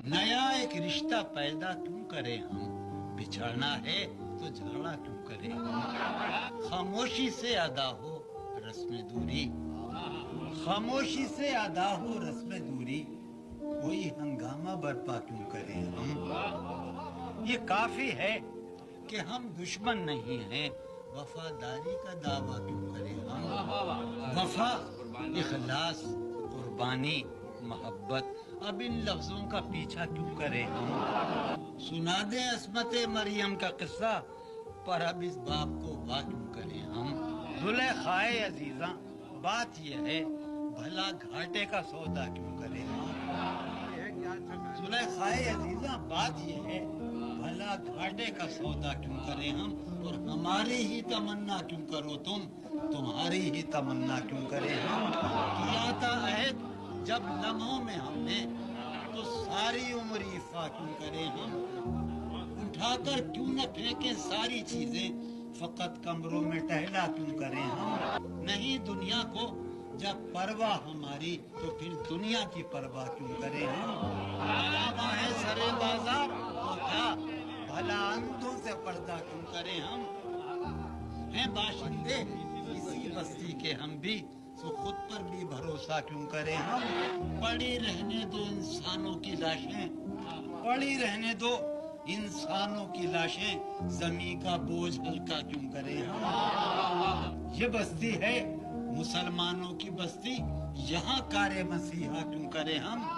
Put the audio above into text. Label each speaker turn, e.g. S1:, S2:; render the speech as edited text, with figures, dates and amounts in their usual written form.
S1: नया एक रिश्ता पैदा क्यों करें हम, बिछड़ना है तो झगड़ा क्यों करें हम। खामोशी से अदा हो रस्म दूरी, खामोशी से अदा हो रस्म दूरी, कोई हंगामा बर्पा क्यों करें हम। ये काफी है कि हम दुश्मन नहीं हैं, वफादारी का दावा क्यों करें हम। वफा, इखलास, कुर्बानी, मोहब्बत, अब इन लफ्जों का पीछा क्यों करें हम। सुना दे अस्मत मरियम का किस्सा, पर अब इस बाप को वाह क्यों करें हम। जुलेखाए अजीजा, बात यह है भला घाटे का सौदा क्यों करें हम। जुलेखाए अजीजा, बात यह है भला घाटे का सौदा क्यों करें हम। और हमारी ही तमन्ना क्यों करो तुम, तुम्हारी ही तमन्ना क्यों करें हम। किया था अहद जब लम्हों में हमने, तो सारी उम्र इफा क्यों करें हम। उठाकर क्यों न फेंके सारी चीजें, फकत कमरों में टहला क्यों करें हम। नहीं दुनिया को जब परवाह हमारी, तो फिर दुनिया की परवाह क्यों करें हम। है सरे बाजार तो क्या, भला अंधों से पर्दा क्यों करें हम। हैं बाशिंदे इसी बस्ती के हम भी, तो खुद पर भी भरोसा क्यों करें हम। पड़ी रहने दो इंसानों की लाशें, पड़ी रहने दो इंसानों की लाशें, जमीन का बोझ हल्का क्यों करें हम। ये बस्ती है मुसलमानों की बस्ती, यहाँ कारे मसीहा क्यों करें हम।